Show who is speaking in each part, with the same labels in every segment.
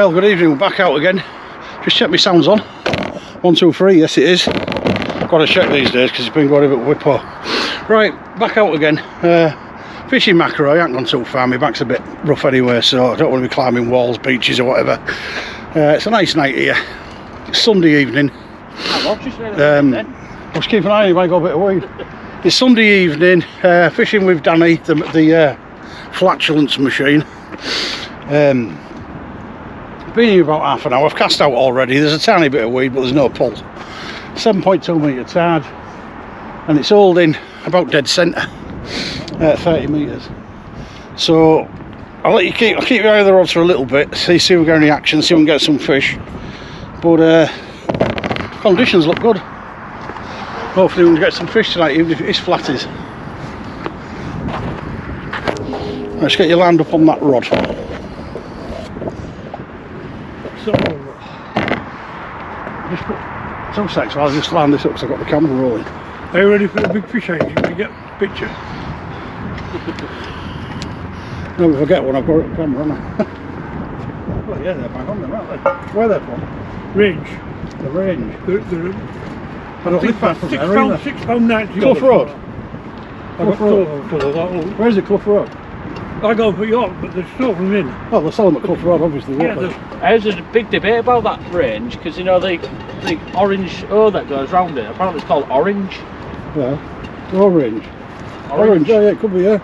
Speaker 1: Well, good evening, we're back out again. Just check my sounds on. 1, 2, 3, yes it is. Got to check these days because it's been going a bit whippo. Right, back out again. Fishing macro, I ain't gone too far, my back's a bit rough anyway, so I don't want to be climbing walls, beaches or whatever. It's a nice night here. It's Sunday evening.
Speaker 2: I'll
Speaker 1: just keep an eye on you, might go a bit of weed. It's Sunday evening, fishing with Danny, the flatulence machine. Been here about half an hour. I've cast out already. There's a tiny bit of weed, but there's no pull. 7.2 metre tide, and it's holding about dead centre at 30 metres. So I'll keep your eye on the rods for a little bit, see if we get any action, see if we can get some fish. But conditions look good. Hopefully we can get some fish tonight, even if it is flatties. Let's get you lined up on that rod. Just put 2 seconds while I just line this up because I've got the camera rolling.
Speaker 3: Are you ready for the big fish eggs? You can get a picture.
Speaker 1: No, if I get one, I've got it on camera, haven't I? Well, yeah, they're bang on them, aren't they? Where are they from?
Speaker 3: Range.
Speaker 1: The range.
Speaker 3: They're
Speaker 1: I don't live far from there, either.
Speaker 3: £6.90.
Speaker 1: Clough Road?
Speaker 3: Clough Road.
Speaker 1: Where is it, Clough Road?
Speaker 3: I go for York, but they're still from in.
Speaker 1: Oh, they'll sell them at Clough Road, obviously, won't they?
Speaker 2: There's a big debate about that range, because you know the orange O that goes round it, apparently it's called orange.
Speaker 1: Yeah, orange. Orange, yeah, it could be, yeah.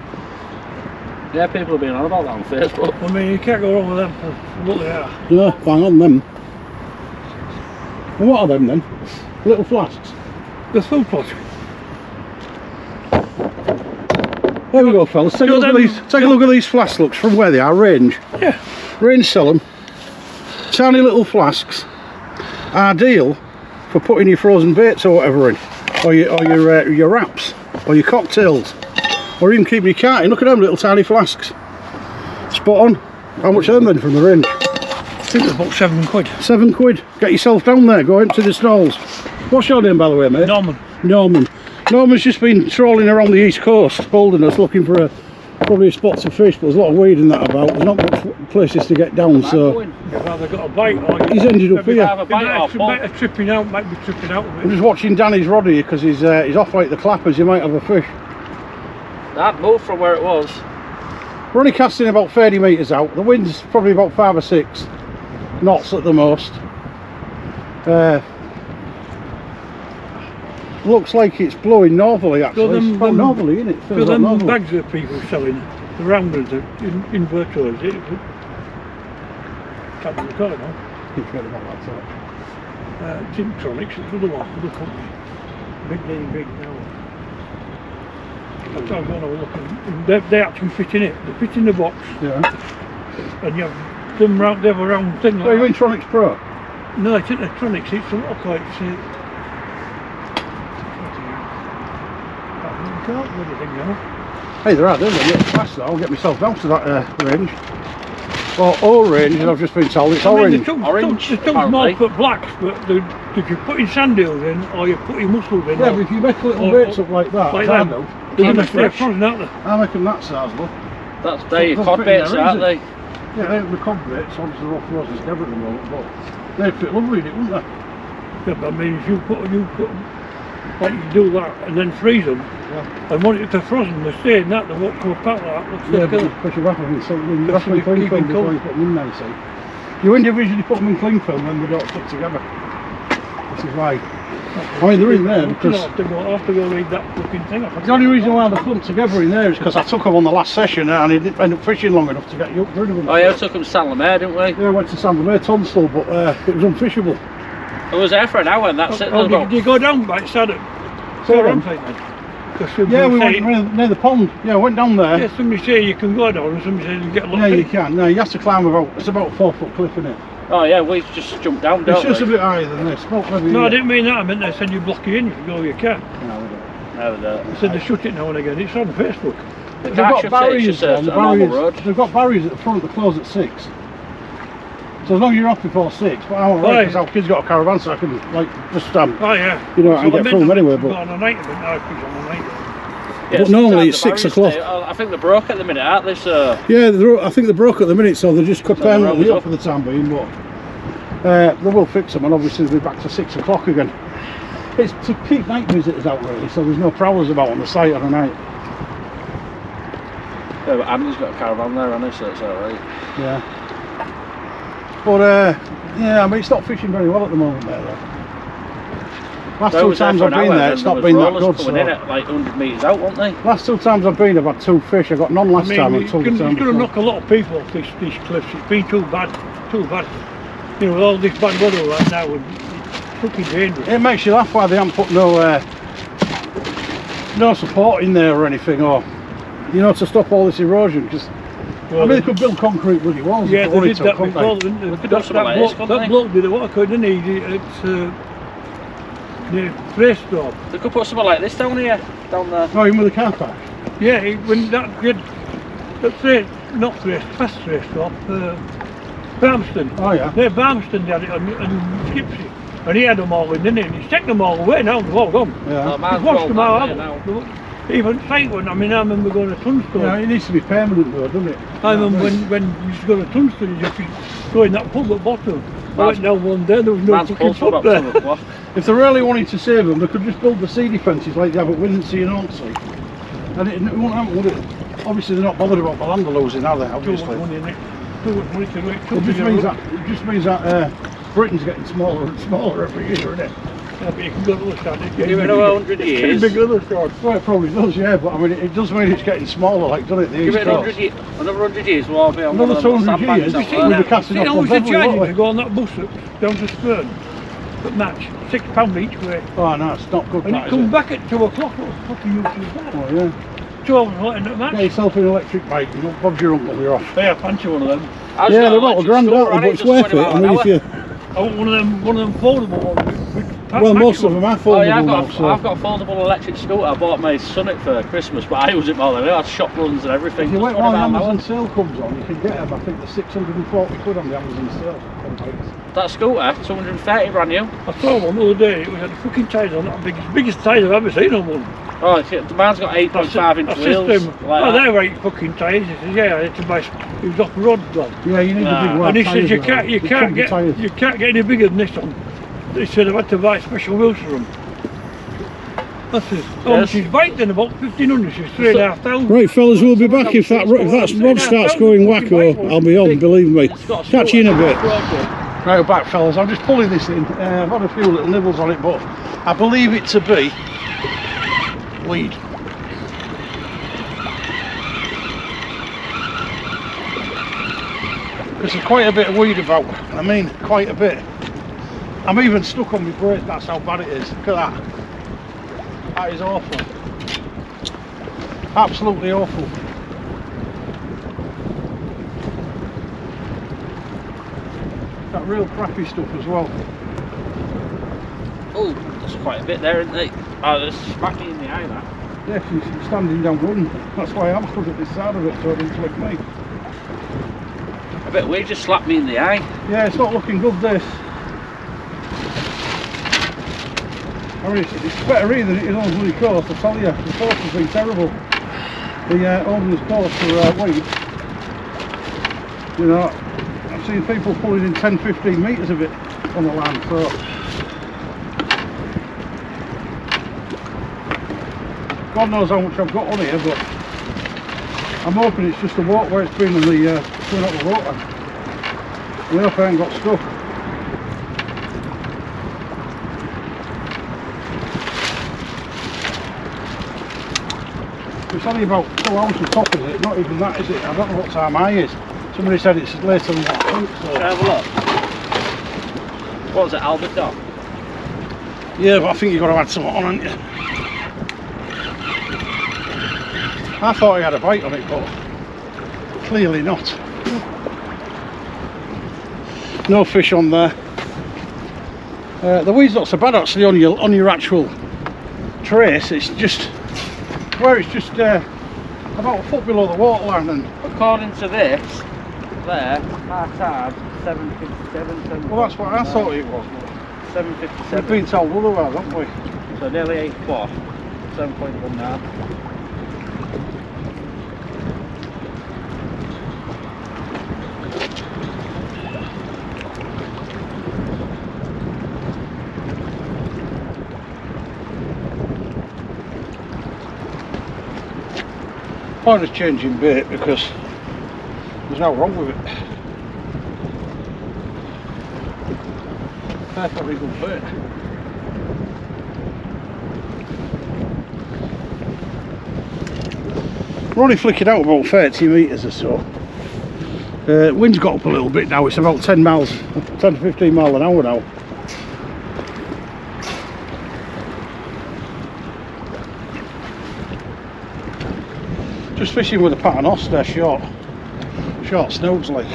Speaker 2: Yeah, people have been on about that on Facebook.
Speaker 3: I mean, you can't go wrong with them for what they are.
Speaker 1: Yeah, bang on them. And what are them then? Little flasks?
Speaker 3: The food plastic.
Speaker 1: There we go, fellas. Take a look at these. Take a look at these flask looks from where they are. Range.
Speaker 3: Yeah.
Speaker 1: Range sell them. Tiny little flasks. Ideal for putting your frozen baits or whatever in, or your wraps, or your cocktails, or even keeping your cart in. Look at them little tiny flasks. Spot on. How much are them then from the range?
Speaker 3: I think they're about £7.
Speaker 1: £7. Get yourself down there. Go empty the stalls. What's your name, by the way, mate?
Speaker 3: Norman.
Speaker 1: Norman. Norman's just been trolling around the east coast, holding us, looking for probably a spot to fish, but there's a lot of weed in that about. There's not much places to get down, so
Speaker 3: You've either got a bite or
Speaker 1: he's ended up here.
Speaker 3: might be tripping out a bit.
Speaker 1: I'm just watching Danny's rod here because he's off like the clappers. He might have a fish.
Speaker 2: That moved from where it was.
Speaker 1: We're only casting about 30 metres out. The wind's probably about 5 or 6 knots at the most. Looks like it's blowing northerly actually. It's quite northerly, isn't it?
Speaker 3: So them bags that people are selling, the rounders, the inverters, can't be recorded now.
Speaker 1: Keep forgetting about that top.
Speaker 3: Tintronics, it's another one, another company. Big now. That's how I'm going to look and they actually fit in it. They fit in the box.
Speaker 1: Yeah.
Speaker 3: And you have them round, they have a round thing like
Speaker 1: that. Are you in Tronics Pro?
Speaker 3: No, it's Tintronics, it's a look like
Speaker 1: Hey, they're out there, they're getting fast now. I'll get myself down to that range. Or orange, and I've just been told it's orange.
Speaker 2: Orange,
Speaker 3: the tongue's more for blacks, but if you're putting sand eels in, or you're putting mussels in.
Speaker 1: Yeah, but if you make little baits up like that,
Speaker 3: like
Speaker 1: I
Speaker 3: that,
Speaker 1: know,
Speaker 3: they're frozen, aren't they?
Speaker 1: I reckon that size, look.
Speaker 2: That's their cod baits, aren't they?
Speaker 1: Yeah, they're the cod baits, obviously they're off frozen together at the moment, but they'd fit lovely in it, wouldn't they?
Speaker 3: Yeah, but I mean, if you put like you do that and then freeze them, and want it to frozen, they stay in that, they won't come apart like that.
Speaker 1: Yeah, but you push your wrapper in, so you have to cling film before you put them in there, see. You individually put them in cling film when they don't stick together. This is why. I mean, they're in there because...
Speaker 3: I'll have to go read that fucking thing off.
Speaker 1: The only reason why they're clumped together in there is because I took them on the last session and I didn't end up fishing long enough to get rid of them.
Speaker 2: Oh yeah, we took them to San Lamere, didn't we?
Speaker 1: Yeah, I went to San Lamere, Tunstall, but it was unfishable.
Speaker 2: I was there for an hour and that's it.
Speaker 1: Did
Speaker 3: you go down by Haddock?
Speaker 1: Yeah, we went near the pond. Yeah, I went down there.
Speaker 3: Yeah, somebody say you can go down and somebody says you get a lot.
Speaker 1: Yeah, you can. No, you have to climb it's about a 4-foot cliff, isn't it?
Speaker 2: Oh yeah, we just jumped down, don't we?
Speaker 1: It's just a bit higher than this.
Speaker 3: No, I didn't mean that. I meant they said you block you in if you go you can.
Speaker 1: No, we don't.
Speaker 2: No, we don't.
Speaker 3: They said they shut it now and again. It's on Facebook.
Speaker 1: They've got barriers there. They've got barriers at the front that close at 6. So as long as you're off before 6, but I'm alright because our kids got a caravan, so I can like just
Speaker 3: oh yeah.
Speaker 1: you know, I can get through them anyway. But
Speaker 3: on a night, but now it's on a night.
Speaker 1: but normally it's 6 o'clock.
Speaker 2: I think they're broke at the minute, aren't they? So
Speaker 1: yeah, I think they're broke at the minute, so they're just permanently up for the time being. But they will fix them, and obviously they'll be back to 6 o'clock again. It's to keep night visitors out really, so there's no prowlers about on the site on the night.
Speaker 2: Yeah, but Andy's got a caravan there, hasn't he? So it's alright.
Speaker 1: Yeah. But yeah, I mean it's not fishing very well at the moment there though. Last two times I've been there, it's not been that good. So.
Speaker 2: In at like 100 metres out, weren't they?
Speaker 1: Last 2 times I've been, I've had 2 fish. I got none last time.
Speaker 3: It's going to knock a lot of people off these cliffs. It's been too bad, too bad. You know, with all this bad weather right now, it's fucking dangerous. It
Speaker 1: makes you laugh why they haven't put no support in there or anything, or you know, to stop all this erosion. Because I mean, they could build concrete bloody walls.
Speaker 3: Yeah, they did that before. That bloke did it. What I could, didn't he? It's the Wray stop.
Speaker 2: They could put something like this down here, down there.
Speaker 1: Oh, even with the car park?
Speaker 3: Yeah, when that good, not Wray, past Wray stop, Barmston.
Speaker 1: Oh yeah.
Speaker 3: Yeah, Barmston had it and Skipsy. And he had them all in, didn't he? And he's taken them all away now, they've all gone.
Speaker 1: Yeah.
Speaker 3: He's washed them all out. Even site one, I mean, I remember going to Tunstone.
Speaker 1: Yeah, it needs to be permanent though, doesn't it?
Speaker 3: I remember when you used to go to Tunstone, you could go in that pub at bottom. I went down one day, there was no fucking pub there.
Speaker 1: If they really wanted to save them, they could just build the sea defences like they have at Windsea and Hornsey. And it won't happen, would it? Obviously they're not bothered about the land they're losing, are they? Obviously.
Speaker 3: Too much money in it. Too much money to make.
Speaker 1: It just means that Britain's getting smaller and smaller every year, isn't it?
Speaker 3: Yeah, but you can go to the side.
Speaker 2: Give it another 100 years.
Speaker 1: Well, it probably does, yeah, but I mean, it does mean it's getting smaller, like, doesn't it? The
Speaker 2: Give it another 100 years, we'll all be on
Speaker 1: another 200 years. We'll be casting off on
Speaker 3: charging to go on that bus down to Spurn at match, £6 each way.
Speaker 1: Oh no, it's not good.
Speaker 3: And it comes back at 2 o'clock. What the fuck are you doing that?
Speaker 1: Oh yeah.
Speaker 3: 12 o'clock at match.
Speaker 1: Get yourself an electric bike. Bob's your uncle, you're off.
Speaker 3: Yeah, fancy one of them.
Speaker 1: Yeah, they're about $1,000 out, but it's worth it. I mean, if you.
Speaker 3: I want one of them foldable ones.
Speaker 1: Well, most of them are foldable.
Speaker 2: Oh, yeah, I've
Speaker 1: now,
Speaker 2: got a foldable electric scooter. I bought my Sonik for Christmas, but I use it more than I had shop runs and everything.
Speaker 1: If you wait while the Amazon sale comes on, you can get them. I think they're 640 quid on the Amazon sale.
Speaker 2: That scooter, 230 brand new.
Speaker 3: I saw one the other day. It was had the fucking tyres on it. Biggest tyres I've ever seen on one.
Speaker 2: Oh, mine's got 8.5 inch wheels.
Speaker 3: Like oh, they're 8 fucking tyres. He says, yeah, I had to buy. He was off the road though.
Speaker 1: Yeah, you need a big one.
Speaker 3: And he says you can't get any bigger than this one. He said I've had to buy special wheels for them. That's it. How much is bike then? About 1,500. She's 3,500.
Speaker 1: Right, fellas, we'll be back if that rod starts going wacko. I'll be on, believe me. Catch you in a bit. Right, we're back, fellas. I'm just pulling this in. I've had a few little nibbles on it, but I believe it to be weed. There's quite a bit of weed about. I mean, quite a bit. I'm even stuck on my braid. That's how bad it is. Look at that. That is awful. Absolutely awful. That real crappy stuff as well.
Speaker 2: Oh, there's quite a bit there, isn't there? Oh, there's smacking in the eye, that.
Speaker 1: Yeah, she's standing down wooden. That's why I'm stood at this side of it, so it didn't flick me.
Speaker 2: I bet we just slapped me in the eye.
Speaker 1: Yeah, it's not looking good, this. I mean, it's better here than it is on the bloody coast, I tell you. The coast has been terrible. The owner's coast for weed. You know, I've seen people pulling in 10-15 metres of it on the land, so. God knows how much I've got on here, but I'm hoping it's just the water where it's been and the going up the water. I hope I ain't got stuck. It's only about 2 ounces top of it, not even that, is it? I don't know what time I is. Somebody said it's later than that. So.
Speaker 2: Should I have a look? What was it, Albert Dock?
Speaker 1: Yeah, but I think you've got to add something on, haven't you? I thought he had a bite on it, but clearly not. No fish on there. The weed's not so bad actually on your actual trace. It's just where it's just about a foot below the waterline. And
Speaker 2: according to this, there, our time 7:57.
Speaker 1: Well, that's what I thought it was.
Speaker 2: 7:57.
Speaker 1: We've been told otherwise, haven't we?
Speaker 2: So nearly 8 o'clock. 7.1 now.
Speaker 1: Point is changing bait because there's nothing wrong with it. Perfectly good bait. We're only flicking out about 30 metres or so. Wind's got up a little bit now, it's about 10 to 15 miles an hour now. Just fishing with a paternoster, they're short snouts like.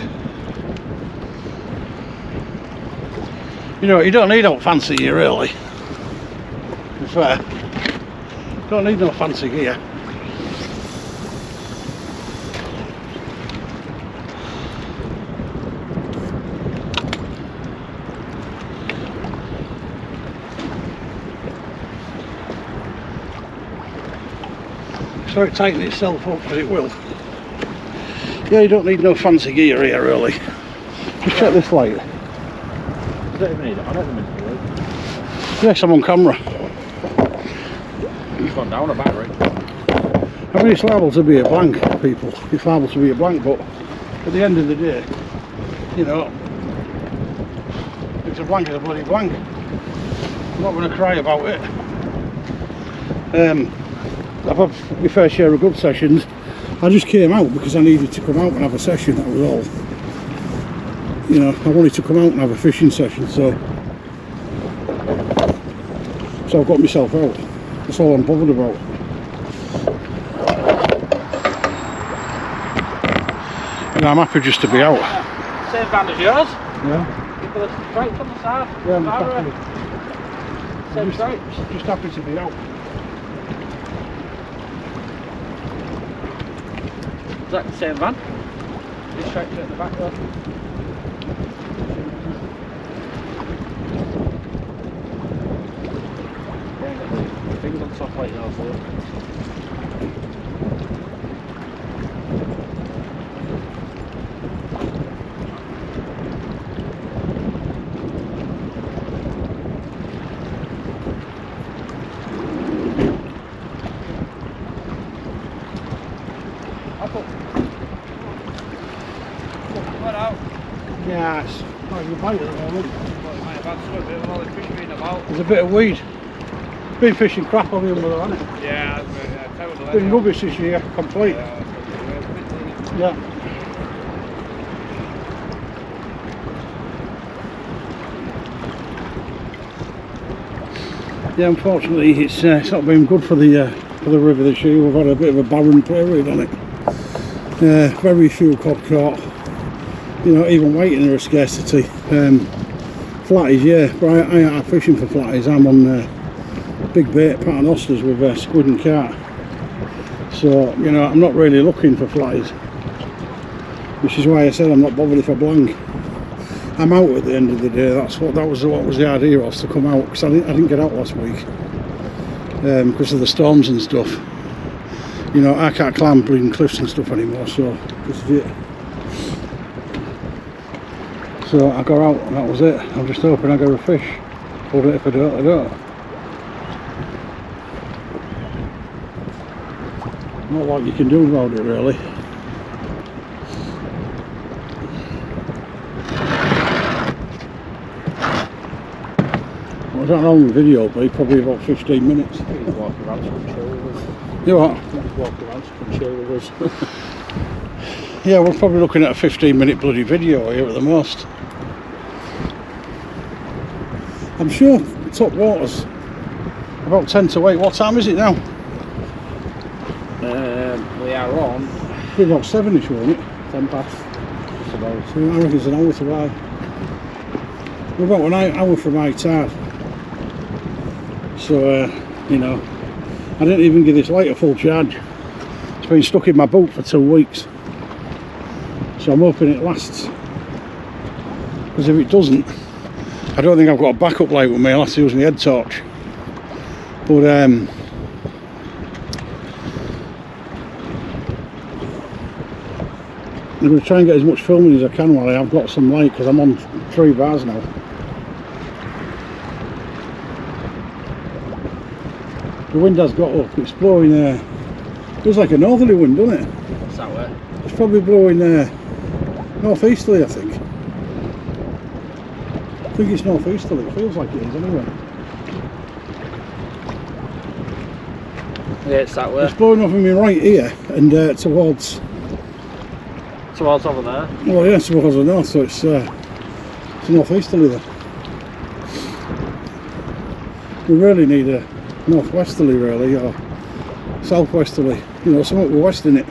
Speaker 1: You know, you don't need no fancy gear really. To be fair, don't need no fancy gear. So it tighten itself up, but it will. Yeah, you don't need no fancy gear here really. Just check this light.
Speaker 2: I don't even need it, I don't even need it.
Speaker 1: Yes, I'm on camera.
Speaker 2: It's gone down a battery.
Speaker 1: I mean, it's liable to be a blank, people. It's liable to be a blank, but at the end of the day, you know, it's a blank, it's a bloody blank. I'm not going to cry about it. I've had my fair share of good sessions. I just came out because I needed to come out and have a session, that was all. You know, I wanted to come out and have a fishing session, so I've got myself out. That's all I'm bothered about. And I'm happy just to be out.
Speaker 2: Same band as yours?
Speaker 1: Yeah.
Speaker 2: You've got the stripes on the side?
Speaker 1: Yeah, I'm happy.
Speaker 2: Same stripes?
Speaker 1: Just happy to be out.
Speaker 2: Is that the same van? These stripes at the back there. Things on top like yours though.
Speaker 1: Yes. Oh, you bite at the moment.
Speaker 3: about.
Speaker 1: There's a bit of weed. Been fishing crap on the Humber, hasn't it?
Speaker 3: Yeah, totally.
Speaker 1: Been rubbish this year, complete. Yeah. Yeah, unfortunately, it's not been good for the river this year. We've had a bit of a barren period on it. Very few cod caught. You know, even whiting are a scarcity. Flatties, yeah, but I ain't fishing for flatties. I'm on big bait paternosters with squid and carp. So, you know, I'm not really looking for flatties. Which is why I said I'm not bothered if I blank. I'm out at the end of the day. That was the idea, was to come out, because I didn't get out last week because of the storms and stuff. You know, I can't climb bleeding cliffs and stuff anymore, so this is it. So I got out and that was it. I'm just hoping I get a fish. But if I don't, I don't. Not what you can do about it really. I don't know on the video, but probably about 15 minutes.
Speaker 2: You can walk around some chill with us.
Speaker 1: You what?
Speaker 2: Walk around some chill with us.
Speaker 1: Yeah, we're probably looking at a 15-minute bloody video here at the most. I'm sure top water's about 10 to 8. What time is it now?
Speaker 2: We are on
Speaker 1: It's about 7ish, won't it?
Speaker 2: 10 past. It's about.
Speaker 1: So I reckon it's an hour to ride. We're about an hour from high tide. So, you know, I didn't even give this light a full charge. It's been stuck in my boot for 2 weeks. So I'm hoping it lasts. Because if it doesn't, I don't think I've got a backup light with me. I'll have to use my head torch. But, I'm going to try and get as much filming as I can while I have got some light, because I'm on 3 bars now. The wind has got up, it's blowing Feels like a northerly wind, doesn't it?
Speaker 2: What's that way?
Speaker 1: It's probably blowing northeasterly, I think. I think it's northeasterly. It feels like it is anyway.
Speaker 2: Yeah, it's that way.
Speaker 1: It's blowing off of me right here and towards
Speaker 2: over there.
Speaker 1: Well, yeah, towards the north, so it's northeasterly then. We really need a northwesterly, really, or southwesterly. You know, something with west in it.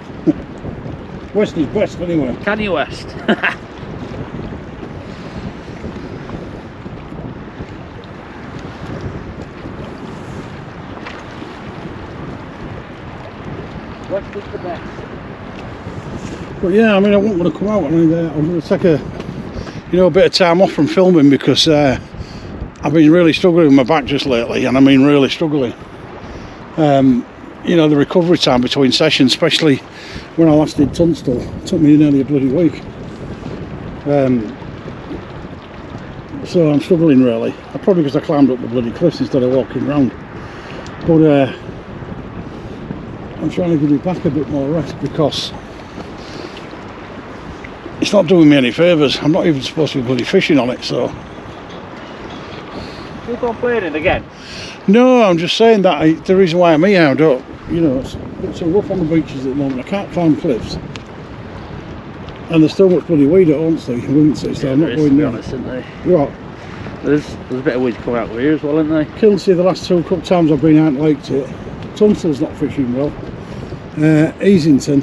Speaker 1: West is best anyway.
Speaker 2: Can you west? West is the best.
Speaker 1: But yeah, I mean, I wouldn't want to come out and I'm going to take a bit of time off from filming because I've been really struggling with my back just lately, and I mean really struggling. You know, the recovery time between sessions, especially when I last did Tunstall, took me nearly a bloody week. So I'm struggling really. Probably because I climbed up the bloody cliffs instead of walking around. But I'm trying to give my back a bit more rest because it's not doing me any favours. I'm not even supposed to be bloody fishing on it, so.
Speaker 2: You're complaining again?
Speaker 1: No, I'm just saying that the reason why I'm here, I don't, you know, it's so rough on the beaches at the moment. I can't climb cliffs, and there's so much bloody weed at Hornsey, Windsor, so I'm not going there.
Speaker 2: Honest, isn't there?
Speaker 1: What?
Speaker 2: There's a bit of weed coming out here as well, isn't there?
Speaker 1: Kilnsey, the last two couple times I've been out and liked it. Tunstall's not fishing well. Easington,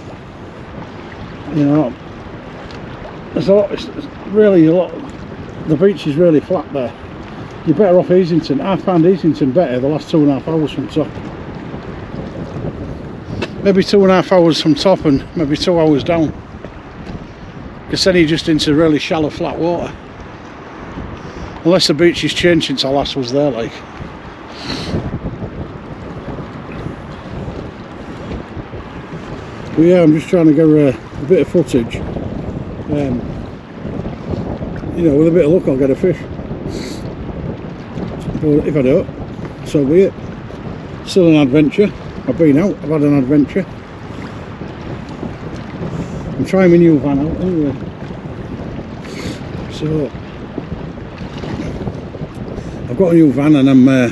Speaker 1: you know, there's a lot. It's really a lot. The beach is really flat there. You're better off Easington. I found Easington better the last 2.5 hours from top. Maybe 2.5 hours from top and maybe 2 hours down. Because then you're just into really shallow flat water. Unless the beach has changed since I last was there, like. But yeah, I'm just trying to get a bit of footage. You know, with a bit of luck I'll get a fish. But if I don't, so be it. Still an adventure. I've been out, I've had an adventure. I'm trying my new van out anyway. So I've got a new van and I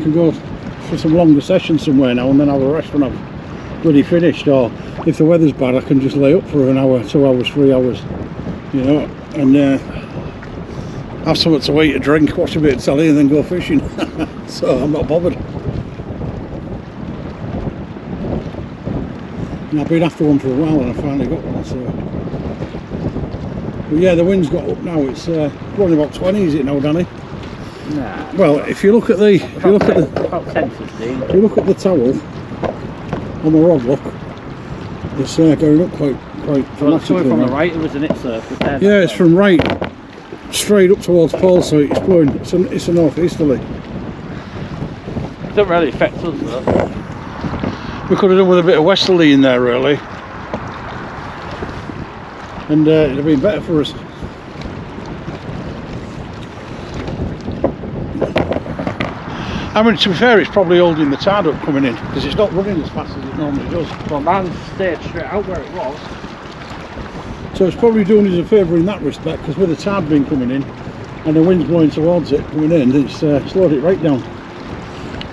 Speaker 1: can go for some longer sessions somewhere now and then have a rest when I've bloody finished, or if the weather's bad I can just lay up for an hour, 2 hours, 3 hours, you know, and have something to eat, a drink, watch a bit of telly and then go fishing. So I'm not bothered. And I've been after one for a while and I finally got one, so. But yeah, the wind's got up now, it's blowing about 20, is it now, Danny?
Speaker 2: Nah.
Speaker 1: Well, if you look at the
Speaker 2: about 10, 15.
Speaker 1: If you look at the towel on the rod, look, it's going up quite
Speaker 2: So it's coming from
Speaker 1: now.
Speaker 2: the right, isn't it, sir?
Speaker 1: Yeah, it's from right straight up towards Paul, so it's blowing. It's a northeasterly.
Speaker 2: It doesn't really affect us though.
Speaker 1: We could have done with a bit of westerly in there, really, and it'd have been better for us. I mean, to be fair, it's probably holding the tide up coming in because it's not running as fast as it normally does.
Speaker 2: Well, mine stayed straight out where it was.
Speaker 1: So it's probably doing us a favour in that respect, because with the tide being coming in and the wind's blowing towards it coming in, it's slowed it right down.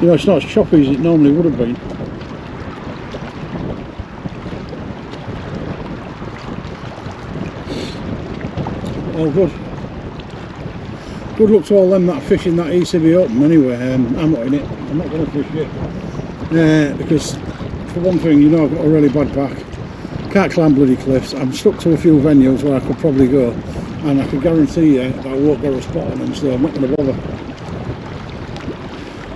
Speaker 1: You know, it's not as choppy as it normally would have been. All good. Good luck to all them that are fishing that ECB Open anyway. I'm not in it. I'm not going to fish it. Because for one thing, you know, I've got a really bad back. Can't climb bloody cliffs. I'm stuck to a few venues where I could probably go, and I can guarantee you that I won't get a spot on them, so I'm not going to bother.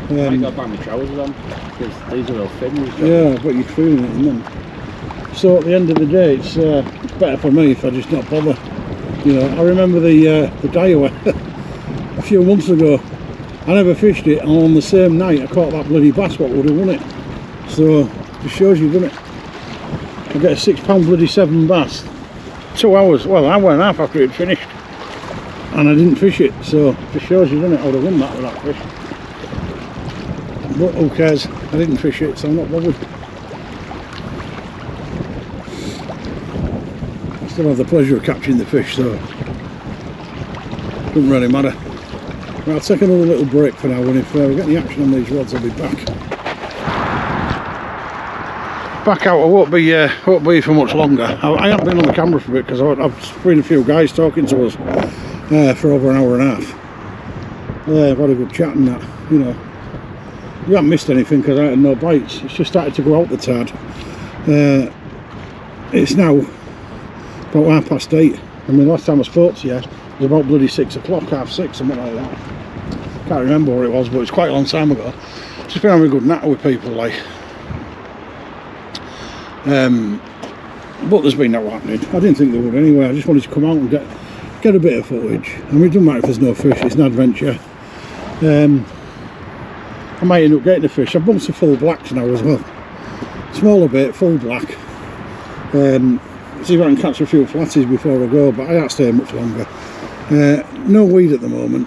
Speaker 2: I got to buy my trousers on because these are all thin.
Speaker 1: Yeah, but you're feeling it in them. So at the end of the day, it's better for me if I just not bother. You know, I remember the Daiwa a few months ago. I never fished it, and on the same night I caught that bloody bass what would have won it. So it shows you, doesn't it? I get a £6 bloody 7 bass. 2 hours, well, an hour and a half after it finished, and I didn't fish it. So it shows you, doesn't it? I would have won that with that fish. But who cares? I didn't fish it, so I'm not bothered. still have the pleasure of catching the fish, so doesn't really matter. Right, I'll take another little break for now, and if we get any action on these rods, I'll be back. Back out. I won't be for much longer. I haven't been on the camera for a bit because I've seen a few guys talking to us for over an hour and a half. I've had a good chat and that, you know. You haven't missed anything because I had no bites. It's just started to go out the tide. It's now about 8:30. I mean, last time I spoke to you, it was about bloody 6 o'clock, 5:30, something like that. Can't remember what it was, but it's quite a long time ago. Just been having a good natter with people, like. But there's been no happening. I didn't think there would anyway. I just wanted to come out and get a bit of footage. I mean, it doesn't matter if there's no fish, it's an adventure. I might end up getting a fish. I've bumped some full blacks now as well. Smaller bait, full black. See if I can catch a few flatties before I go, but I can't stay much longer. No weed at the moment.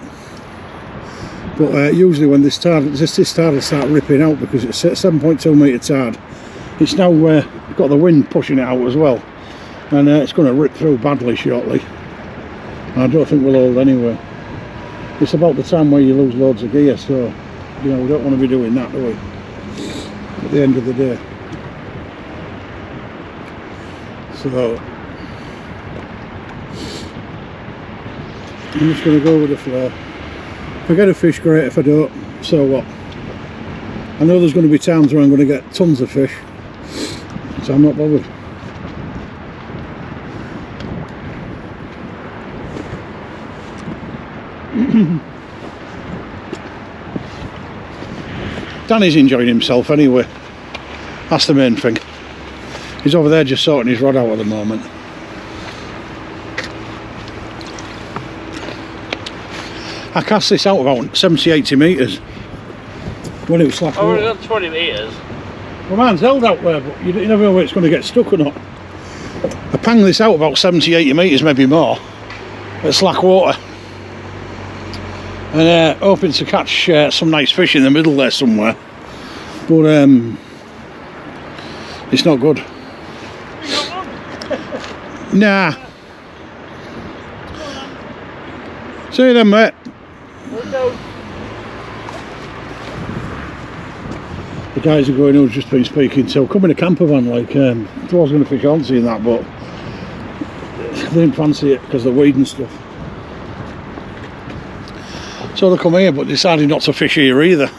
Speaker 1: But usually when this tide will start ripping out because it's a 7.2 metre tide. It's now got the wind pushing it out as well, and it's going to rip through badly shortly. I don't think we'll hold anyway. It's about the time where you lose loads of gear, so you know we don't want to be doing that, do we? At the end of the day. So I'm just going to go with the flow. If I get a fish, great. If I don't, so what? I know there's going to be times where I'm going to get tons of fish, so I'm not bothered. Danny's enjoying himself anyway. That's the main thing. He's over there just sorting his rod out at the moment. I cast this out about 70-80 metres when it was slack.
Speaker 2: Oh, we've got 20 metres.
Speaker 1: Well, mine's held out there, but you never know whether it's going to get stuck or not. I panged this out about 70-80 metres, maybe more, at slack water. And hoping to catch some nice fish in the middle there somewhere. But it's not good. Nah. See you then, mate. The guys are going who's just been speaking to come in a camper van, like I was going to fish on seeing that, but they didn't fancy it because of the weed and stuff. So they come here but decided not to fish here either.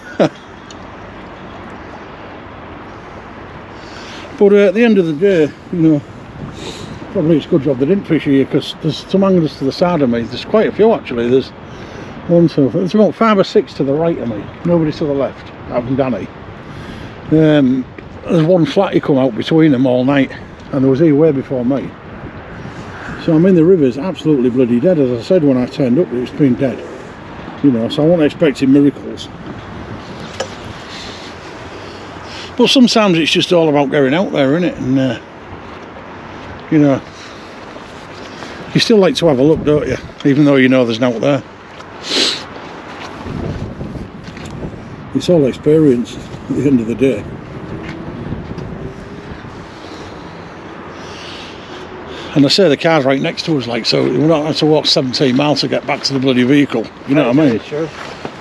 Speaker 1: But at the end of the day, you know, probably it's a good job they didn't fish here because there's some anglers to the side of me. There's quite a few actually. There's one, two, there's about 5 or 6 to the right of me. Nobody to the left, other than Danny. There's one flatty come out between them all night, and there was here way before me. So I mean the river's absolutely bloody dead. As I said when I turned up, it's been dead. You know, so I wasn't expecting miracles. But sometimes it's just all about going out there, isn't it? And you know, you still like to have a look, don't you? Even though you know there's no out there. It's all experience at the end of the day. And I say the car's right next to us, like, so we're not having to walk 17 miles to get back to the bloody vehicle. You know what I mean?
Speaker 2: Sure.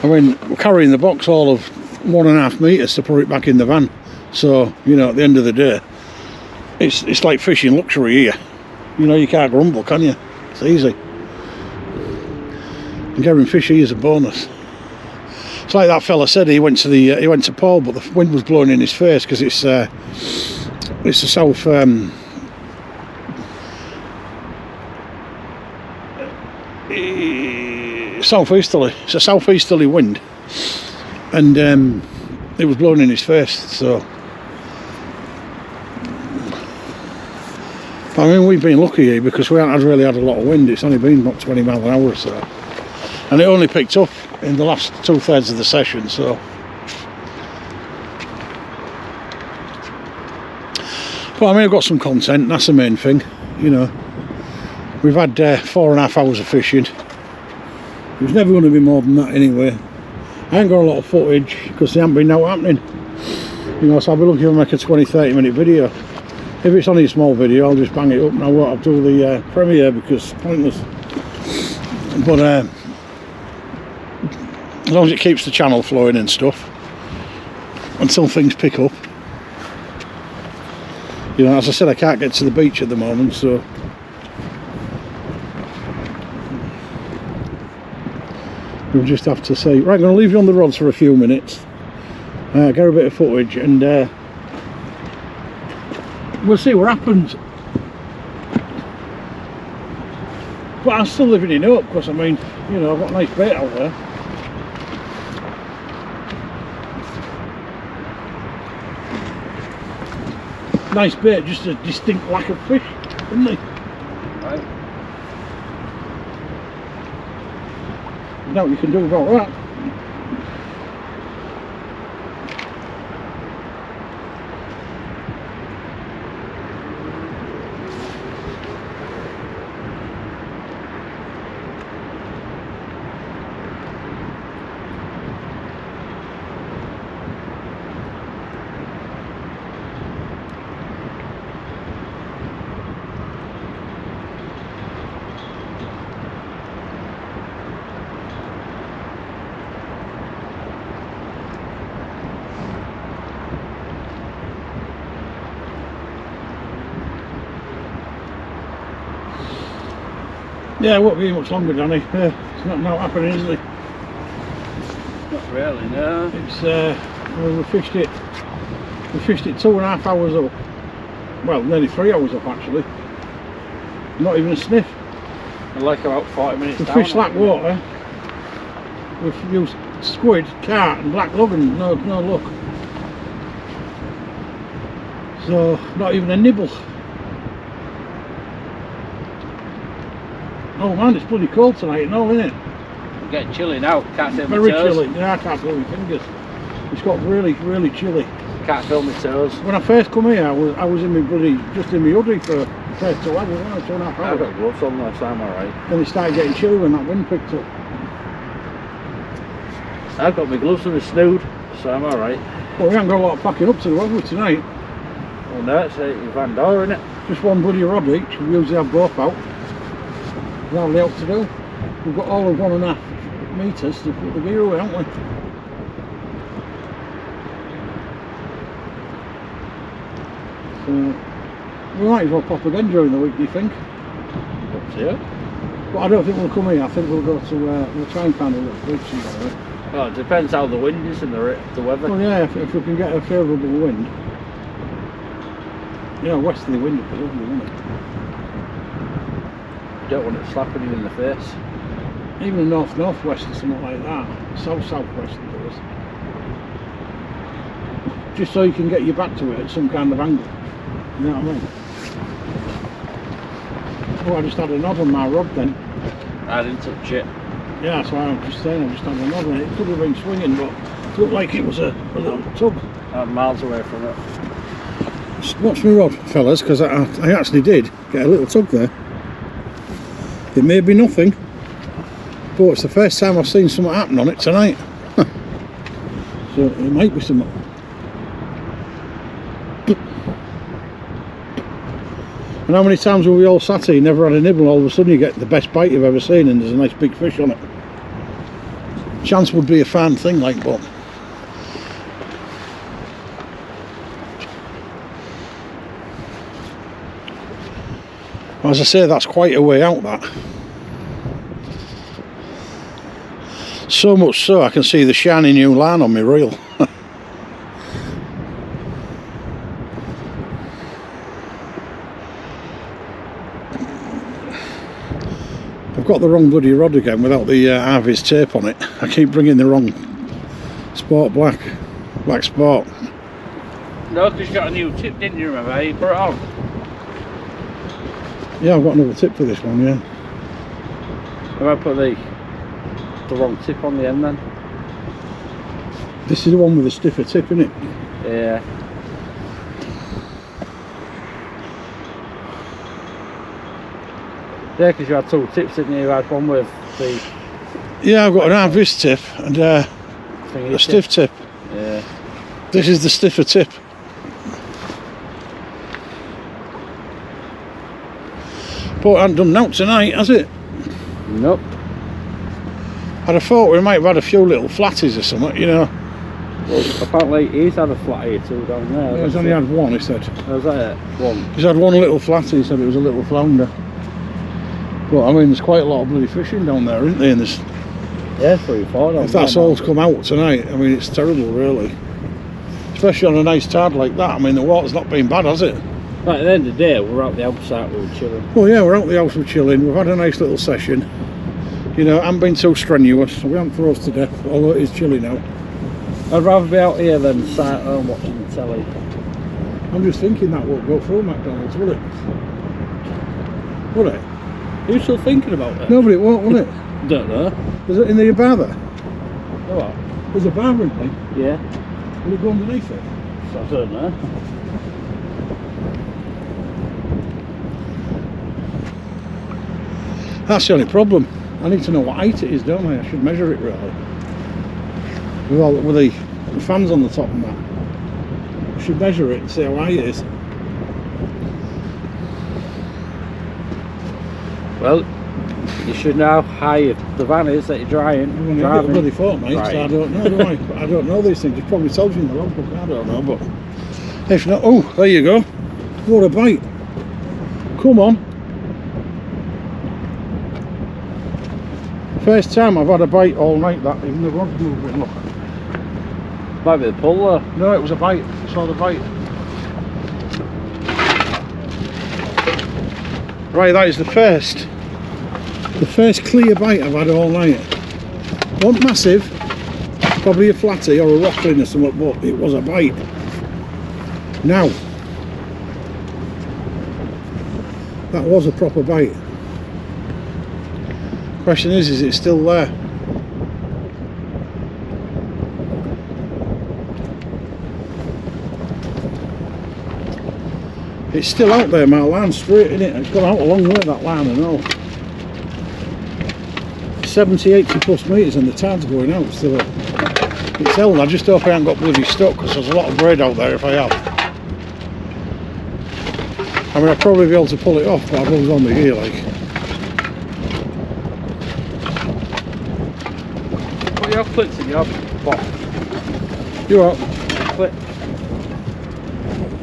Speaker 1: I mean, we're carrying the box all of 1.5 metres to put it back in the van. So, you know, at the end of the day, it's like fishing luxury here. You know, you can't grumble, can you? It's easy. And getting fish here is a bonus. It's like that fella said, he went to Paul, but the wind was blowing in his face because it's a southeasterly. It's a southeasterly wind, and it was blowing in his face. So, I mean, we've been lucky here because we haven't really had a lot of wind. It's only been about 20 miles an hour or so, and it only picked up in the last 2/3 of the session. So, but I mean, I've got some content. That's the main thing, you know. We've had 4.5 hours of fishing. It was never going to be more than that anyway. I ain't got a lot of footage because there haven't been no happening. You know, so I'll be looking to make a 20-30 minute video. If it's only a small video, I'll just bang it up and I won't have to do the premiere because it's pointless. But as long as it keeps the channel flowing and stuff until things pick up. You know, as I said, I can't get to the beach at the moment, so we'll just have to see. Right, I'm going to leave you on the rods for a few minutes, get a bit of footage, and we'll see what happens. But I'm still living in hope because, I mean, you know, I've got a nice bait out there. Nice bait, just a distinct lack of fish, isn't it?
Speaker 2: Right.
Speaker 1: Now what you can do about that. Yeah, it won't be much longer, Danny. It's not now happening, is it?
Speaker 2: Not really, no.
Speaker 1: It's well, we fished it 2.5 hours up. Well, nearly 3 hours up actually. Not even a sniff.
Speaker 2: And like about 40 minutes
Speaker 1: We
Speaker 2: down.
Speaker 1: fished slack water. We've used squid, carp and black lug and no luck. So not even a nibble. Oh man, it's bloody cold tonight and all, isn't it?
Speaker 2: It's getting chilly now, can't feel my
Speaker 1: Very
Speaker 2: toes.
Speaker 1: chilly. Yeah, I can't feel my fingers. It's got really, really chilly.
Speaker 2: Can't feel my toes.
Speaker 1: When I first come here, I was in my bloody, just in my hoodie for the first 2 hours, 2.5
Speaker 2: I've
Speaker 1: hours.
Speaker 2: got gloves on last time, alright.
Speaker 1: Then it started getting chilly when that wind picked up.
Speaker 2: I've got my gloves and my snood, so I'm alright.
Speaker 1: Well, we haven't got a lot of packing up to do, have we, tonight?
Speaker 2: Well, no, it's a Van Door, isn't it?
Speaker 1: Just one bloody rod each. We usually have both out. That'll help to do. We've got all of 1.5 metres to put the gear away, haven't we? So, we might as well pop again during the week, do you think?
Speaker 2: Up to you.
Speaker 1: But I don't think we'll come here. I think we'll go to, we'll try and find a little beach somewhere.
Speaker 2: Well, it depends how the wind is and the weather.
Speaker 1: Well, yeah, if we can get a favourable wind. You know, westerly wind would be lovely, wouldn't it?
Speaker 2: You don't want it slapping you in the face.
Speaker 1: Even a north-northwest or something like that. South-southwest it does. Just so you can get your back to it at some kind of angle. You know what I mean? Oh, I just had a nod on my rod then.
Speaker 2: I didn't touch it.
Speaker 1: Yeah, that's why I'm just saying, I just had a nod on it. It could have been swinging, but it looked like it was a little tub.
Speaker 2: I'm miles away from it.
Speaker 1: Just watch me rod, fellas, because I actually did get a little tug there. It may be nothing, but it's the first time I've seen something happen on it tonight. So it might be something. And how many times have we all sat here, never had a nibble, and all of a sudden you get the best bite you've ever seen and there's a nice big fish on it. Chance would be a fine thing, like, but as I say, that's quite a way out, that. So much so I can see the shiny new line on my reel. I've got the wrong bloody rod again without the Harvey's tape on it. I keep bringing the wrong Sport black Sport.
Speaker 2: No, because you got a new tip, didn't you, remember how you put it on?
Speaker 1: Yeah, I've got another tip for this one, yeah.
Speaker 2: Have I put the wrong tip on the end then?
Speaker 1: This is the one with the stiffer tip, isn't it?
Speaker 2: Yeah. Yeah, because you had two tips, didn't you? You had one with the...
Speaker 1: Yeah, I've got an Harvey's tip and a stiff tip.
Speaker 2: Yeah.
Speaker 1: This is the stiffer tip. But it hasn't done out tonight, has it?
Speaker 2: Nope.
Speaker 1: I'd have thought we might have had a few little flatties or something, you know.
Speaker 2: Well, apparently he's had a flat here too down there.
Speaker 1: Yeah, he's only had one, he said.
Speaker 2: Was that it? One.
Speaker 1: He's had one little flatty, he said it was a little flounder. But I mean, there's quite a lot of bloody fishing down there, isn't there? And there's,
Speaker 2: yeah, 3 or 4 down
Speaker 1: if that's all to come out tonight, I mean, it's terrible, really. Especially on a nice tide like that. I mean, the water's not been bad, has it?
Speaker 2: Right, at the end of the day, we're out the outside, we were chilling.
Speaker 1: Well, yeah, we're out the house, we're chilling. We've had a nice little session. You know, I haven't been too strenuous, so we haven't froze to death, although it is chilly now.
Speaker 2: I'd rather be out here than sat at home watching the telly.
Speaker 1: I'm just thinking that won't go through McDonald's, will it? Will it?
Speaker 2: Are you still thinking about it?
Speaker 1: No, but it won't, will it?
Speaker 2: Don't know.
Speaker 1: Is it in the bar there?
Speaker 2: What?
Speaker 1: There's a bar in there.
Speaker 2: Yeah.
Speaker 1: Will it go underneath it?
Speaker 2: I don't know.
Speaker 1: That's the only problem. I need to know what height it is, don't I? I should measure it really. With the fans on the top and that. I should measure it and see how high it is.
Speaker 2: Well, you should know how high the van is that you're driving.
Speaker 1: I've only got a bloody fortnight,
Speaker 2: Right.
Speaker 1: so I don't know, do I? But I don't know these things. It probably tells you in the logbook, I don't know, but if not, oh, there you go. What a bite. Come on. First time I've had a bite all night, that, even the rod's moving, look.
Speaker 2: Might be the puller.
Speaker 1: No, it was a bite. I saw the bite. Right, that is the first clear bite I've had all night. Wasn't massive, probably a flatty or a rockling or something, but it was a bite. Now, that was a proper bite. Question is it still there? It's still out there, my line's straight, isn't it? It's gone out a long way, that line, I know. 70, 80 plus metres and the tide's going out still. It's held, I just hope I haven't got bloody stuck because there's a lot of braid out there if I have. I mean, I'd probably be able to pull it off, but I've always on the gear like.
Speaker 2: Put your clips in your box.
Speaker 1: You are?
Speaker 2: Clip.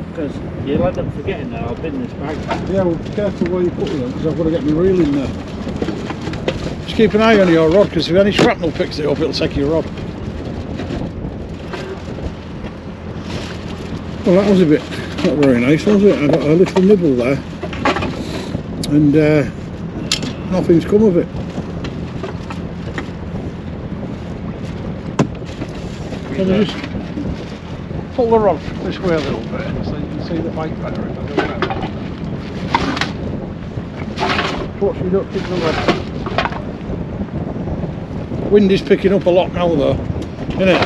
Speaker 2: Because you'll end up forgetting that I've been in this bag.
Speaker 1: Yeah, well, be careful where you put them because I've got to get my reel in there. Just keep an eye on your rod because if any shrapnel picks it up, it'll take your rod. Well, that was a bit not very nice, was it? I got a little nibble there and nothing's come of it. Can you just pull the rod this way a little bit so you can see the bite better if I do that. Watch you don't kick the rod. Wind is picking up a lot now though, isn't it?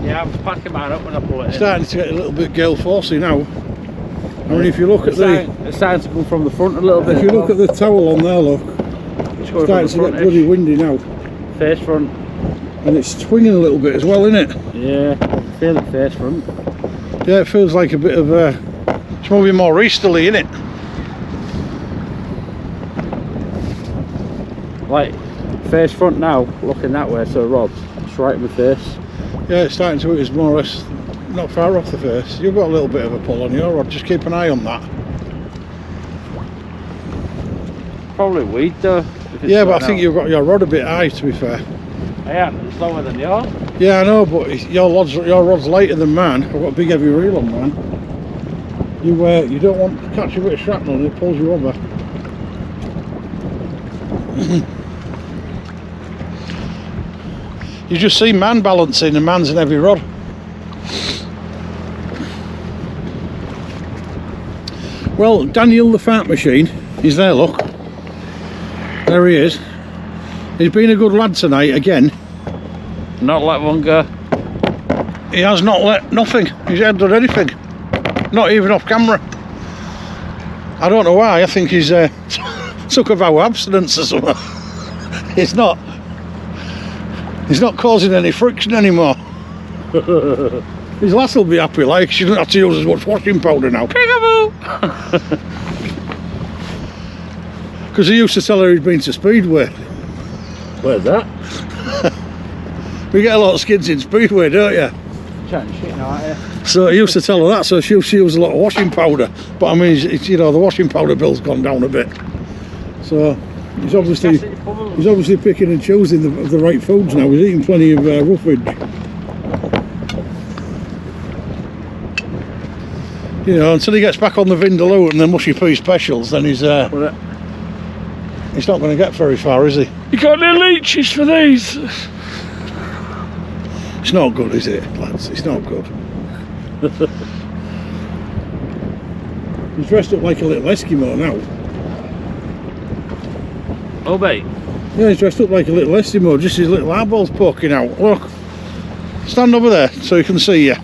Speaker 2: Yeah, I was packing mine up when I pull it in.
Speaker 1: Starting to get a little bit gale forcey now. I mean, if you look at the...
Speaker 2: It's starting to come from the front a little bit.
Speaker 1: If you look at the towel on there, look. It's starting to get bloody windy now.
Speaker 2: Face front.
Speaker 1: And it's swinging a little bit as well, isn't it?
Speaker 2: Yeah, I feel it face front.
Speaker 1: Yeah, it feels like a bit of it's moving more easterly, isn't it?
Speaker 2: Like, face front now, looking that way, so rod's it's right in the face.
Speaker 1: Yeah, it's starting to, it's more or less not far off the face. You've got a little bit of a pull on your rod, just keep an eye on that.
Speaker 2: Probably weed though.
Speaker 1: Yeah, but I think you've got your rod a bit high, to be fair.
Speaker 2: Yeah, it's lower than yours.
Speaker 1: Yeah, I know, but your rod's lighter than mine. I've got a big heavy reel on mine. You don't want to catch a bit of shrapnel and it pulls you over. You just see man balancing and man's an heavy rod. Well, Daniel the fart machine, he's there, look. There he is. He's been a good lad tonight again.
Speaker 2: Not let one go.
Speaker 1: He has not let nothing. He's not done anything. Not even off camera. I don't know why. I think he's took a vow of abstinence or something. He's not causing any friction anymore. His lass will be happy, like she doesn't have to use as much washing powder now. Because he used to tell her he'd been to Speedway.
Speaker 2: Where's that?
Speaker 1: We get a lot of skids in Speedway, don't you?
Speaker 2: Chatting shit now, aren't you?
Speaker 1: So he used to tell her that, so she used a lot of washing powder. But I mean, it's, you know, the washing powder bill's gone down a bit. So he's obviously picking and choosing the right foods now. He's eating plenty of roughage. You know, until he gets back on the Vindaloo and the mushy pea specials, then he's not going to get very far, is he?
Speaker 3: You got any leeches for these?
Speaker 1: It's not good, is it, lads? It's not good. He's dressed up like a little Eskimo now.
Speaker 2: Oh, mate.
Speaker 1: Yeah, he's dressed up like a little Eskimo, just his little eyeballs poking out. Look, stand over there so he can see you.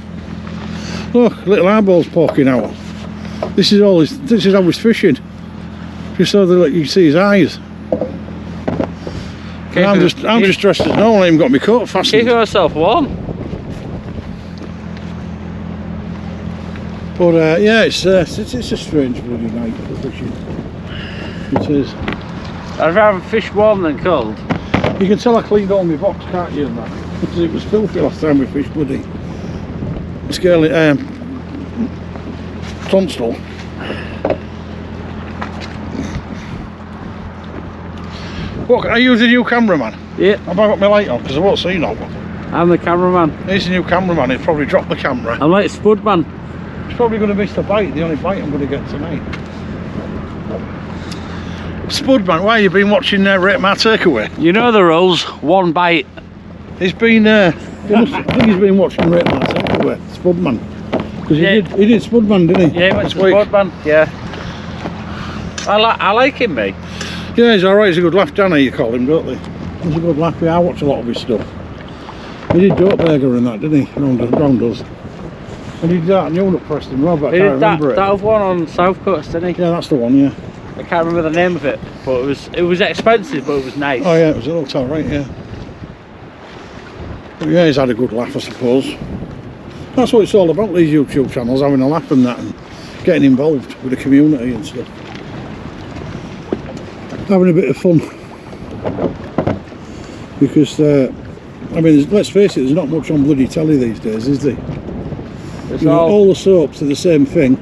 Speaker 1: Look, little eyeballs poking out. This is how he's fishing. Just so that you can see his eyes. I'm just dressed as normal. I haven't got my coat fastened.
Speaker 2: Keeping myself warm.
Speaker 1: But yeah, it's a strange bloody night for fishing. It is.
Speaker 2: I'd rather fish warm than cold.
Speaker 1: You can tell I cleaned all my box, can't you? And that, because it was filthy last time we fished bloody scaly Tunstall. Look, are you the new cameraman?
Speaker 2: Yeah.
Speaker 1: Have I got my light on? Because I won't see no one.
Speaker 2: I'm the cameraman.
Speaker 1: He's the new cameraman. He'll probably drop the camera.
Speaker 2: I'm like Spudman.
Speaker 1: He's probably going to miss the bite. The only bite I'm going to get tonight. Spudman, why have you been watching Rate My Takeaway?
Speaker 2: You know the rules. One bite.
Speaker 1: He's been. I think he's been watching Rate My Takeaway. Spudman. Because he did Spudman, didn't he?
Speaker 2: Yeah, he went to Spudman. Yeah. I like him, mate.
Speaker 1: Yeah, he's alright. He's a good laugh, Danny, you call him, don't they? He's a good laugh. Yeah, I watch a lot of his stuff. He did Dope Burger and that, didn't he? Round us. And he did that new at Preston Rob, but I can't remember it.
Speaker 2: That one on South Coast, didn't he?
Speaker 1: Yeah, that's the one, yeah.
Speaker 2: I can't remember the name of it, but it was expensive, but it was nice.
Speaker 1: Oh yeah, it looked alright, yeah. But yeah, he's had a good laugh, I suppose. That's what it's all about, these YouTube channels, having a laugh and that, and getting involved with the community and stuff. Having a bit of fun. Because, I mean, let's face it, there's not much on bloody telly these days, is there? All the soaps are the same thing.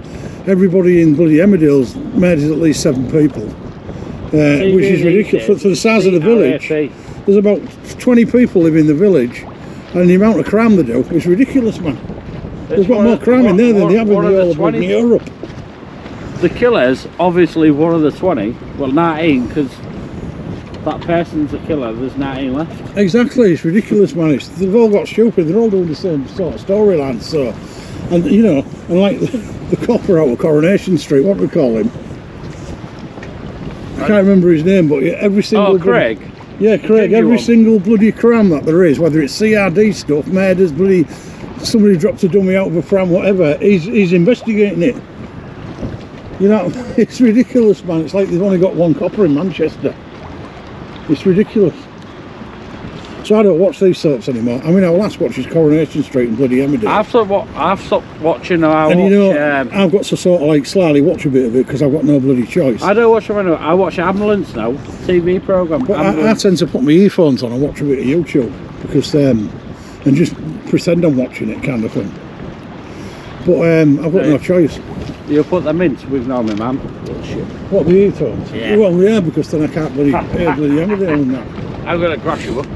Speaker 1: Everybody in bloody Emmerdale's made at least 7 people, which is ridiculous. For the size of the village, there's about 20 people live in the village, and the amount of crime they do is ridiculous, man. They've got more crime in there than they have in the whole of Europe.
Speaker 2: The killer's obviously one of the 20, well 19, because that person's a killer, there's 19 left.
Speaker 1: Exactly, it's ridiculous, man. They've all got stupid, they're all doing the same sort of storyline, so. And you know, and like the copper out of Coronation Street, what do we call him? I can't remember his name, but every single...
Speaker 2: Oh, Craig?
Speaker 1: Yeah, Craig, every single bloody crime that there is, whether it's CRD stuff, murders, bloody... somebody dropped a dummy out of a pram, whatever, he's investigating it. You know, it's ridiculous, man. It's like they've only got one copper in Manchester. It's ridiculous. So I don't watch these soaps anymore. I mean, our last watch is Coronation Street and bloody Emmerdale.
Speaker 2: I've stopped watching them.
Speaker 1: You know, I've got to sort of like slyly watch a bit of it because I've got no bloody choice.
Speaker 2: I don't watch them anymore. I watch Ambulance now, TV programme.
Speaker 1: But I tend to put my earphones on and watch a bit of YouTube because, and just pretend I'm watching it, kind of thing. But I've got no choice.
Speaker 2: You put them in to ignore me, man.
Speaker 1: What, the earphones?
Speaker 2: Yeah.
Speaker 1: Well, yeah, because then I can't bloody hear bloody Emmerdale and that.
Speaker 2: I'm going to crash you up.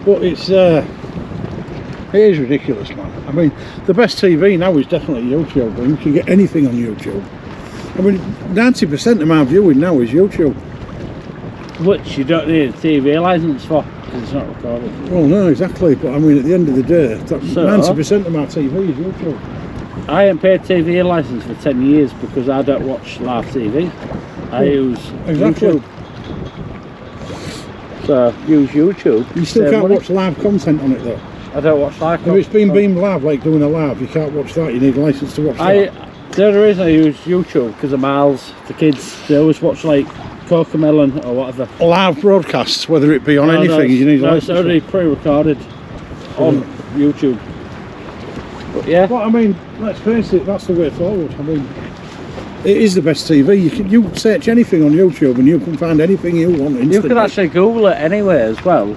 Speaker 1: But it is ridiculous, man. I mean, the best TV now is definitely YouTube, and you can get anything on YouTube. I mean, 90% of my viewing now is YouTube.
Speaker 2: Which you don't need a TV licence for, because it's not recorded.
Speaker 1: Well, no, exactly, but I mean, at the end of the day, 90% of my TV is YouTube.
Speaker 2: I ain't paid TV licence for 10 years because I don't watch live TV. I use YouTube. So, use YouTube.
Speaker 1: You still can't watch live content on it though?
Speaker 2: I don't watch live content.
Speaker 1: If it's been beamed live, like doing a live, you can't watch that, you need a licence to watch that.
Speaker 2: The only reason I use YouTube, because of Miles, the kids, they always watch like Cocomelon or whatever.
Speaker 1: Live broadcasts, whether it be on anything, you need a license.
Speaker 2: It's already pre-recorded on YouTube. But yeah.
Speaker 1: But I mean, let's face it, that's the way forward. I mean, It is the best TV. You search anything on YouTube and you can find anything you want instantly.
Speaker 2: You can actually Google it anyway as well.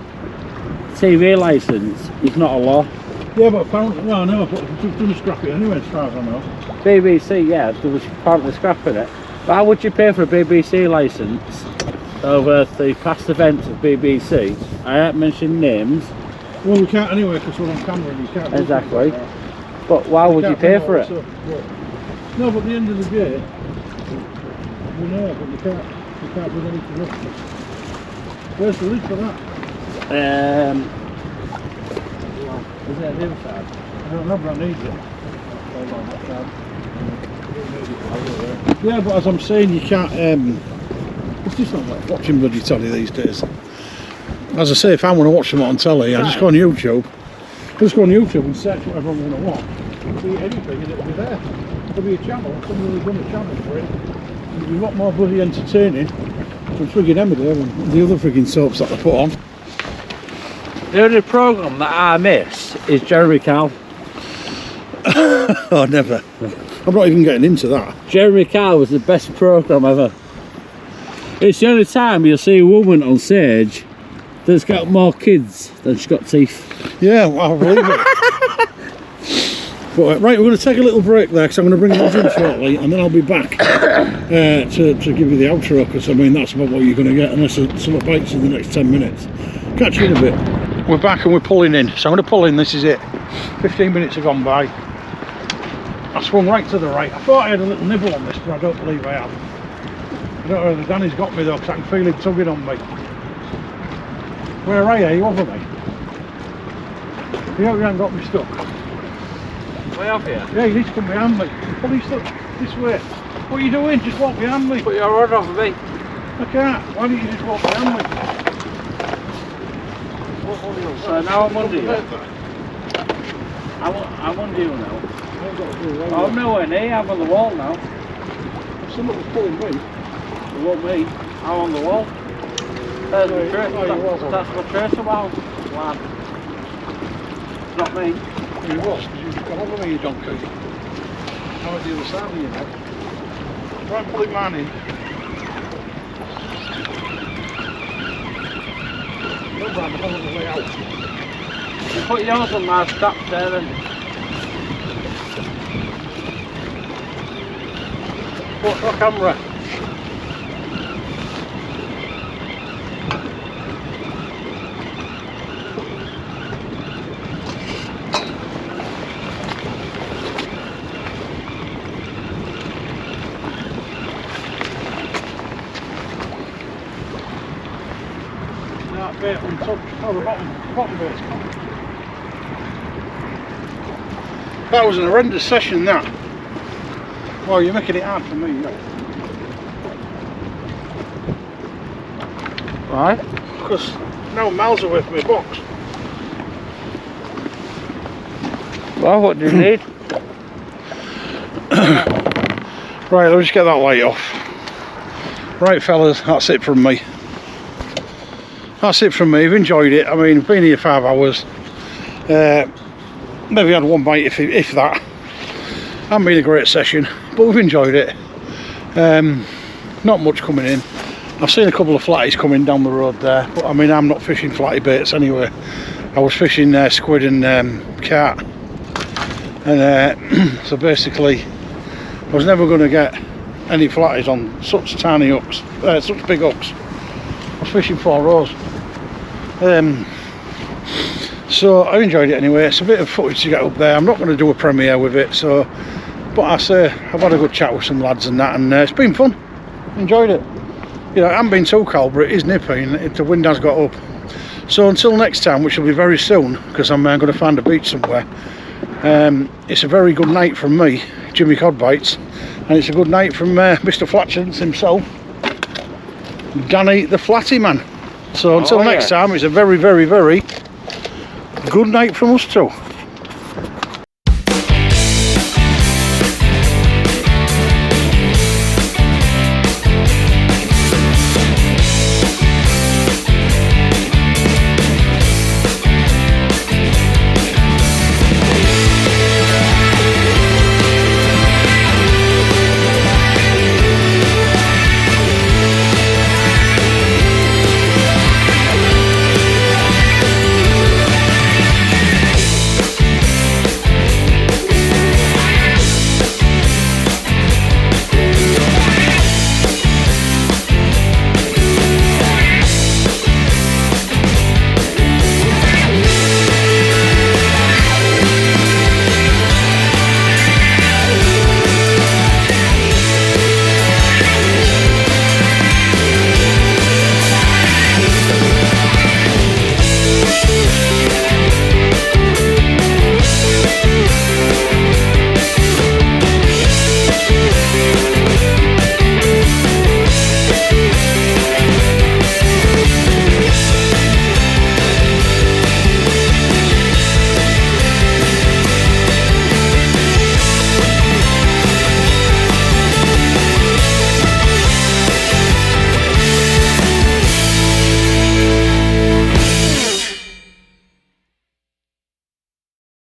Speaker 2: TV licence is not a law.
Speaker 1: Yeah, but apparently, well, no, but you've done scrap it anyway, as far as I know.
Speaker 2: BBC, yeah, there was apparently scrapping it. But how would you pay for a BBC licence over the past events of BBC? I haven't mentioned names.
Speaker 1: Well, we can't anyway because we're on camera and you can't.
Speaker 2: Exactly. But why would you pay for it?
Speaker 1: No, but at the end of the day, we know, but you can't do anything else. Where's the lid for that?
Speaker 2: Is it on the other side?
Speaker 1: I don't know, but I need it. Yeah, but as I'm saying, you can't. It's just not like watching bloody telly these days. As I say, if I want to watch them on telly, I just go on YouTube. And search whatever I want to watch. See anything and it'll be there. There'll be a channel, somebody will run a channel for it. It'll be a lot more bloody entertaining than frigging Emmerdale and the other frigging soaps that they put on.
Speaker 2: The only programme that I miss is Jeremy Kyle.
Speaker 1: Oh, never. I'm not even getting into that.
Speaker 2: Jeremy Kyle was the best programme ever. It's the only time you'll see a woman on stage that's got more kids than she's got teeth.
Speaker 1: Yeah, well, I believe it. But, right, we're going to take a little break there because I'm going to bring those in shortly and then I'll be back to give you the outro, because I mean that's about what you're going to get unless someone bites in the next 10 minutes. Catch you in a bit. We're back and we're pulling in, so I'm going to pull in. This is it. 15 minutes have gone by. I swung right to the right. I thought I had a little nibble on this, but I don't believe I have. I don't know whether Danny's got me though, because I can feel him tugging on me. Where are you? Are you over me? You hope you haven't got me stuck.
Speaker 2: Way off here?
Speaker 1: Yeah, you need to come behind me. Pull you stuck this way. What are you doing? Just walk behind me.
Speaker 2: Put your rod off of me.
Speaker 1: I can't. Why don't you just walk behind me?
Speaker 2: So now I'm under you. I'm under you now. I'm nowhere near, I'm on the wall now.
Speaker 1: Someone was pulling me.
Speaker 2: It wasn't me, I'm on the wall. There's my trace, that's my tracer valve. Lad. Not me.
Speaker 1: You was, because you've got over me, you donkey. I'm at the other side of you now. Try and pull it mine in. Don't mind, I'm on the way out.
Speaker 2: You put yours on my straps there then.
Speaker 1: What's our camera? That bit on top, oh, the bottom bit's gone. That was an horrendous session, that. Well, you're making it hard for me, yeah.
Speaker 2: Right.
Speaker 1: Because now I'm miles away from my box.
Speaker 2: Well, what do you need?
Speaker 1: Right, let's just get that light off. Right fellas, that's it from me. That's it from me. I've enjoyed it. I mean, been here 5 hours. Maybe had one bite if that. Hasn't been a great session, but we've enjoyed it. Not much coming in. I've seen a couple of flatties coming down the road there, but I mean I'm not fishing flatty baits anyway. I was fishing squid and carp, and so basically I was never going to get any flatties on such tiny hooks, such big hooks. I was fishing 4 rows. So I enjoyed it anyway. It's a bit of footage to get up there. I'm not going to do a premiere with it, so, but I say I've had a good chat with some lads and that, and it's been fun. Enjoyed it. You know, it hasn't been too cold, but it is nippy and the wind has got up. So until next time, which will be very soon, because I'm going to find a beach somewhere. It's a very good night from me, Jimmy Codbites, and it's a good night from Mr. Flatchance himself, Danny the Flatty Man. So until next time, it's a very, very, very good night from us too.